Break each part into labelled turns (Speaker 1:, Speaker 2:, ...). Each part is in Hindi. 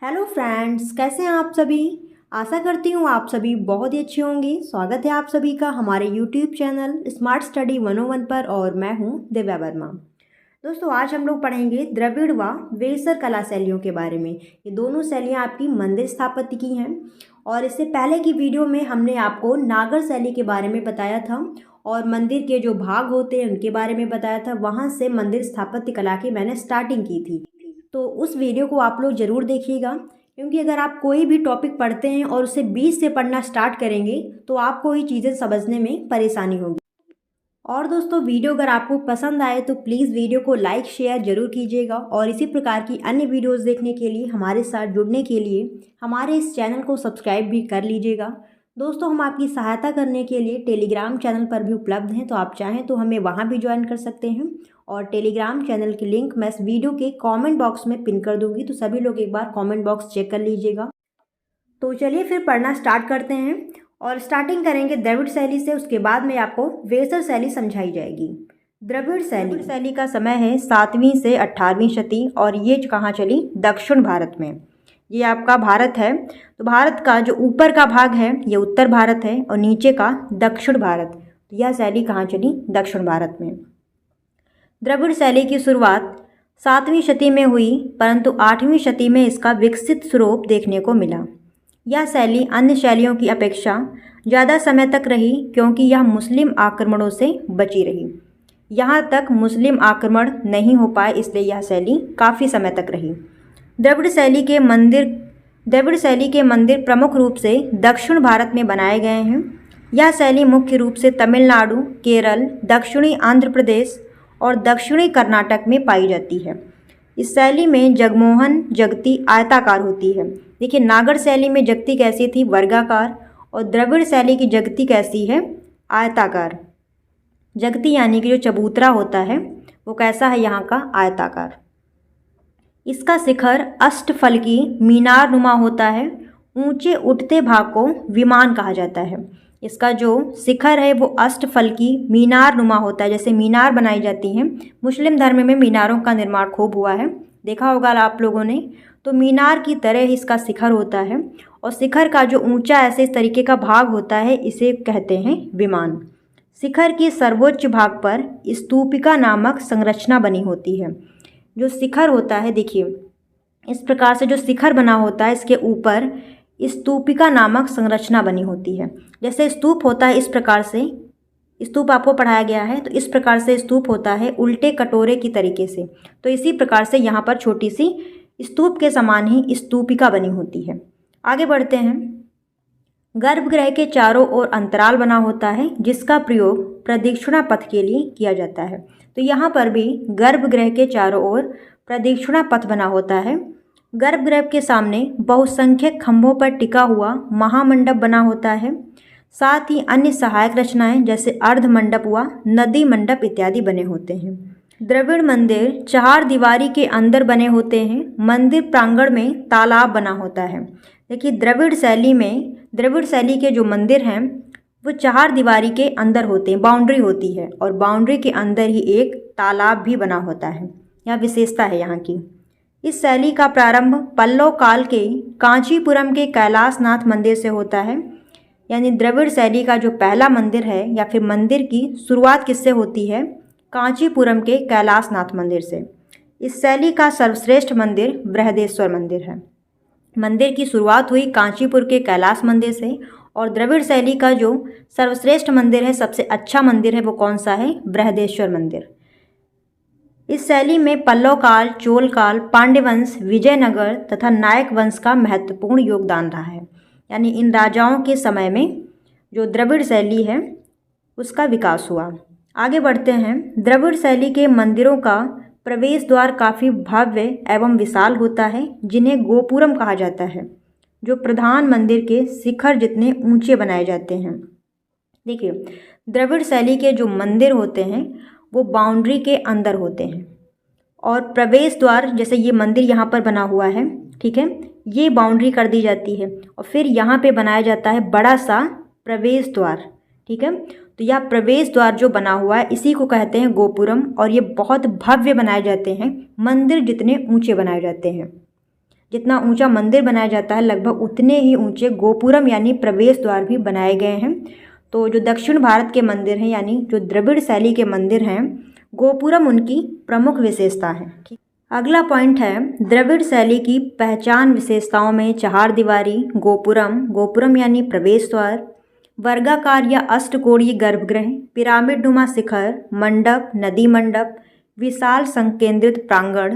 Speaker 1: हेलो फ्रेंड्स, कैसे हैं आप सभी। आशा करती हूँ आप सभी बहुत ही अच्छे होंगे। स्वागत है आप सभी का हमारे यूट्यूब चैनल स्मार्ट स्टडी 101 पर और मैं हूँ दिव्या वर्मा। दोस्तों, आज हम लोग पढ़ेंगे द्रविड़ व वेसर कला शैलियों के बारे में। ये दोनों शैलियाँ आपकी मंदिर स्थापत्य की हैं और इससे पहले की वीडियो में हमने आपको नागर शैली के बारे में बताया था और मंदिर के जो भाग होते हैं उनके बारे में बताया था। वहाँ से मंदिर स्थापत्य कला की मैंने स्टार्टिंग की थी, तो उस वीडियो को आप लोग ज़रूर देखिएगा, क्योंकि अगर आप कोई भी टॉपिक पढ़ते हैं और उसे बीच से पढ़ना स्टार्ट करेंगे तो आपको ही चीज़ें समझने में परेशानी होगी। और दोस्तों, वीडियो अगर आपको पसंद आए तो प्लीज़ वीडियो को लाइक शेयर ज़रूर कीजिएगा और इसी प्रकार की अन्य वीडियोज़ देखने के लिए हमारे साथ जुड़ने के लिए हमारे इस चैनल को सब्सक्राइब भी कर लीजिएगा। दोस्तों, हम आपकी सहायता करने के लिए टेलीग्राम चैनल पर भी उपलब्ध हैं, तो आप चाहें तो हमें वहाँ भी ज्वाइन कर सकते हैं और टेलीग्राम चैनल की लिंक मैं इस वीडियो के कमेंट बॉक्स में पिन कर दूंगी, तो सभी लोग एक बार कमेंट बॉक्स चेक कर लीजिएगा। तो चलिए फिर पढ़ना स्टार्ट करते हैं और स्टार्टिंग करेंगे द्रविड़ शैली से। उसके बाद में आपको वेसर शैली समझाई जाएगी। द्रविड़ शैली का समय है 7वीं से 18वीं शती और ये कहाँ चली? दक्षिण भारत में। ये आपका भारत है, तो भारत का जो ऊपर का भाग है ये उत्तर भारत है और नीचे का दक्षिण भारत। तो यह शैली कहाँ चली? दक्षिण भारत में। द्रविड़ शैली की शुरुआत 7वीं शती में हुई, परंतु 8वीं शती में इसका विकसित स्वरूप देखने को मिला। यह शैली अन्य शैलियों की अपेक्षा ज़्यादा समय तक रही क्योंकि यह मुस्लिम आक्रमणों से बची रही। यहाँ तक मुस्लिम आक्रमण नहीं हो पाए, इसलिए यह शैली काफ़ी समय तक रही। द्रविड़ शैली के मंदिर प्रमुख रूप से दक्षिण भारत में बनाए गए हैं। यह शैली मुख्य रूप से तमिलनाडु, केरल, दक्षिणी आंध्र प्रदेश और दक्षिणी कर्नाटक में पाई जाती है। इस शैली में जगमोहन जगती आयताकार होती है। देखिए, नागर शैली में जगती कैसी थी? वर्गाकार। और द्रविड़ शैली की जगती कैसी है? आयताकार। जगती यानी कि जो चबूतरा होता है वो कैसा है? यहाँ का आयताकार। इसका शिखर अष्टफलकी मीनार नुमा होता है। ऊंचे उठते भाग को विमान कहा जाता है। इसका जो शिखर है वो अष्टफलकी मीनार नुमा होता है, जैसे मीनार बनाई जाती हैं। मुस्लिम धर्म में मीनारों का निर्माण खूब हुआ है, देखा होगा आप लोगों ने। तो मीनार की तरह ही इसका शिखर होता है और शिखर का जो ऊंचा ऐसे इस तरीके का भाग होता है इसे कहते हैं विमान। शिखर की सर्वोच्च भाग पर स्तूपिका नामक संरचना बनी होती है। जो शिखर होता है, देखिए इस प्रकार से जो शिखर बना होता है इसके ऊपर स्तूपिका नामक संरचना बनी होती है। जैसे स्तूप होता है इस प्रकार से, स्तूप आपको पढ़ाया गया है, तो इस प्रकार से स्तूप होता है उल्टे कटोरे की तरीके से। तो इसी प्रकार से यहाँ पर छोटी सी स्तूप के समान ही स्तूपिका बनी होती है। आगे बढ़ते हैं। गर्भगृह के चारों ओर अंतराल बना होता है जिसका प्रयोग प्रदक्षिणा पथ के लिए किया जाता है। तो यहाँ पर भी गर्भगृह के चारों ओर प्रदक्षिणा पथ बना होता है। गर्भगृह के सामने बहुसंख्यक खंभों पर टिका हुआ महामंडप बना होता है। साथ ही अन्य सहायक रचनाएं जैसे अर्ध मंडप व नदी मंडप इत्यादि बने होते हैं। द्रविड़ मंदिर 4 दीवारी के अंदर बने होते हैं। मंदिर प्रांगण में तालाब बना होता है। देखिए, द्रविड़ शैली के जो मंदिर हैं वो 4 दीवारी के अंदर होते हैं, बाउंड्री होती है और बाउंड्री के अंदर ही एक तालाब भी बना होता है। यह विशेषता है यहाँ की। इस शैली का प्रारंभ पल्लव काल के कांचीपुरम के कैलाशनाथ मंदिर से होता है। यानी द्रविड़ शैली का जो पहला मंदिर है या फिर मंदिर की शुरुआत किससे होती है? कांचीपुरम के कैलाशनाथ मंदिर से। इस शैली का सर्वश्रेष्ठ मंदिर बृहदेश्वर मंदिर है। मंदिर की शुरुआत हुई कांचीपुर के कैलाश मंदिर से और द्रविड़ शैली का जो सर्वश्रेष्ठ मंदिर है, सबसे अच्छा मंदिर है, वो कौन सा है? बृहदेश्वर मंदिर। इस शैली में पल्लव काल, चोल काल, पांड्य वंश, विजयनगर तथा नायक वंश का महत्वपूर्ण योगदान रहा है। यानी इन राजाओं के समय में जो द्रविड़ शैली है उसका विकास हुआ। आगे बढ़ते हैं। द्रविड़ शैली के मंदिरों का प्रवेश द्वार काफ़ी भव्य एवं विशाल होता है, जिन्हें गोपुरम कहा जाता है, जो प्रधान मंदिर के शिखर जितने ऊंचे बनाए जाते हैं। देखिए, द्रविड़ शैली के जो मंदिर होते हैं वो बाउंड्री के अंदर होते हैं और प्रवेश द्वार, जैसे ये मंदिर यहाँ पर बना हुआ है, ठीक है, ये बाउंड्री कर दी जाती है और फिर यहाँ पे बनाया जाता है बड़ा सा प्रवेश द्वार, ठीक है। तो यह प्रवेश द्वार जो बना हुआ है इसी को कहते हैं गोपुरम और ये बहुत भव्य बनाए जाते हैं, मंदिर जितने ऊंचे बनाए जाते हैं। जितना ऊंचा मंदिर बनाया जाता है लगभग उतने ही ऊंचे गोपुरम यानी प्रवेश द्वार भी बनाए गए हैं। तो जो दक्षिण भारत के मंदिर हैं यानी जो द्रविड़ शैली के मंदिर हैं, गोपुरम उनकी प्रमुख विशेषता है। अगला पॉइंट है द्रविड़ शैली की पहचान विशेषताओं में चहार दीवारी, गोपुरम यानी प्रवेश द्वार, वर्गाकार या अष्टकोणीय गर्भगृह, पिरामिड नुमा शिखर, मंडप, नदी मंडप, विशाल संकेंद्रित प्रांगण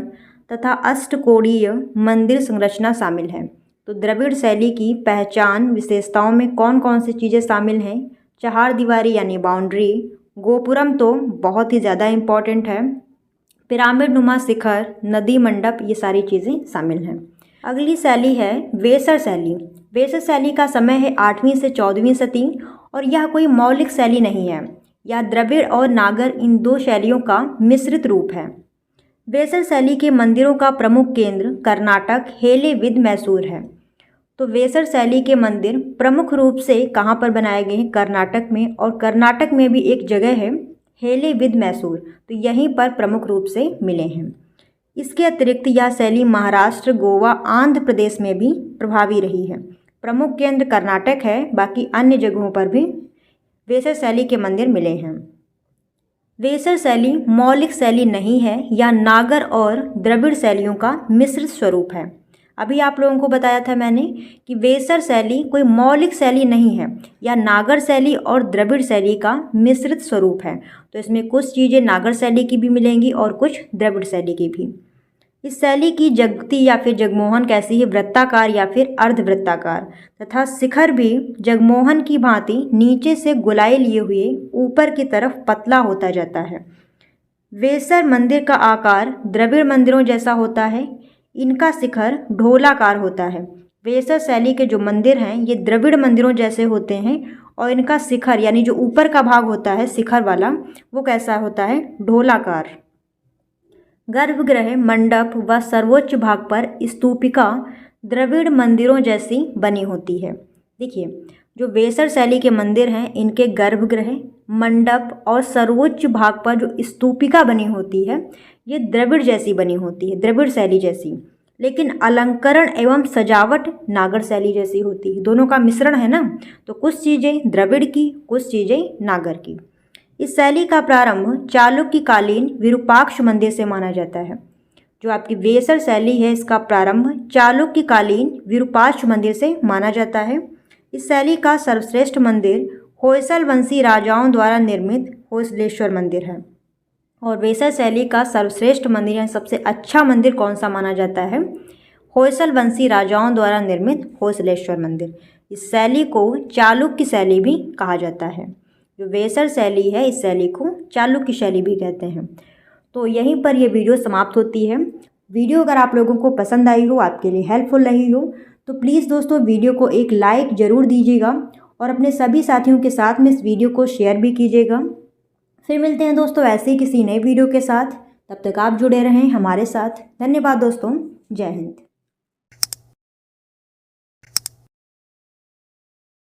Speaker 1: तथा अष्टकोणीय मंदिर संरचना शामिल है। तो द्रविड़ शैली की पहचान विशेषताओं में कौन कौन सी चीज़ें शामिल हैं? चहार दीवारी यानी बाउंड्री, गोपुरम तो बहुत ही ज़्यादा इम्पॉर्टेंट है, पिरामिड नुमा शिखर, नदी मंडप, ये सारी चीज़ें शामिल हैं। अगली शैली है वेसर शैली। वेसर शैली का समय है 8वीं से 14वीं सदी और यह कोई मौलिक शैली नहीं है। यह द्रविड़ और नागर इन दो शैलियों का मिश्रित रूप है। वेसर शैली के मंदिरों का प्रमुख केंद्र कर्नाटक हेले विद मैसूर है। तो वेसर शैली के मंदिर प्रमुख रूप से कहाँ पर बनाए गए हैं? कर्नाटक में, और कर्नाटक में भी एक जगह है हेले विद मैसूर, तो यहीं पर प्रमुख रूप से मिले हैं। इसके अतिरिक्त यह शैली महाराष्ट्र, गोवा, आंध्र प्रदेश में भी प्रभावी रही है। प्रमुख केंद्र कर्नाटक है, बाकी अन्य जगहों पर भी वेसर शैली के मंदिर मिले हैं। वेसर शैली मौलिक शैली नहीं है, यह नागर और द्रविड़ शैलियों का मिश्रित स्वरूप है। अभी आप लोगों को बताया था मैंने कि वेसर शैली कोई मौलिक शैली नहीं है, यह नागर शैली और द्रविड़ शैली का मिश्रित स्वरूप है। तो इसमें कुछ चीज़ें नागर शैली की भी मिलेंगी और कुछ द्रविड़ शैली की भी। इस शैली की जगती या फिर जगमोहन कैसी है? वृत्ताकार या फिर अर्धवृत्ताकार, तथा शिखर भी जगमोहन की भांति नीचे से गोलाई लिए हुए ऊपर की तरफ पतला होता जाता है। वेसर मंदिर का आकार द्रविड़ मंदिरों जैसा होता है, इनका शिखर ढोलाकार होता है। वेसर शैली के जो मंदिर हैं ये द्रविड़ मंदिरों जैसे होते हैं और इनका शिखर यानी जो ऊपर का भाग होता है शिखर वाला, वो कैसा होता है? ढोलाकार। गर्भगृह, मंडप व सर्वोच्च भाग पर स्तूपिका द्रविड़ मंदिरों जैसी बनी होती है। देखिए, जो वेसर शैली के मंदिर हैं इनके गर्भगृह, मंडप और सर्वोच्च भाग पर जो स्तूपिका बनी होती है ये द्रविड़ जैसी बनी होती है, द्रविड़ शैली जैसी। लेकिन अलंकरण एवं सजावट नागर शैली जैसी होती है। दोनों का मिश्रण है ना, तो कुछ चीज़ें द्रविड़ की, कुछ चीज़ें नागर की। इस शैली का प्रारंभ चालुक्यकालीन विरूपाक्ष मंदिर से माना जाता है। जो आपकी वेसर शैली है इसका प्रारंभ चालुक्यकालीन विरूपाक्ष मंदिर से माना जाता है। इस शैली का सर्वश्रेष्ठ मंदिर होयसल वंशी राजाओं द्वारा निर्मित होयसलेश्वर मंदिर है। और वेसर शैली का सर्वश्रेष्ठ मंदिर या सबसे अच्छा मंदिर कौन सा माना जाता है? होयसल वंशी राजाओं द्वारा निर्मित होयसलेश्वर मंदिर। इस शैली को चालुक्य शैली भी कहा जाता है। जो वेसर शैली है इस शैली को चालुक्य शैली भी कहते हैं। तो यहीं पर यह वीडियो समाप्त होती है। वीडियो अगर आप लोगों को पसंद आई हो, आपके लिए हेल्पफुल रही हो, तो प्लीज़ दोस्तों वीडियो को एक लाइक ज़रूर दीजिएगा और अपने सभी साथियों के साथ में इस वीडियो को शेयर भी कीजिएगा। फिर मिलते हैं दोस्तों ऐसे ही किसी नए वीडियो के साथ। तब तक आप जुड़े रहें हमारे साथ। धन्यवाद दोस्तों। जय हिंद।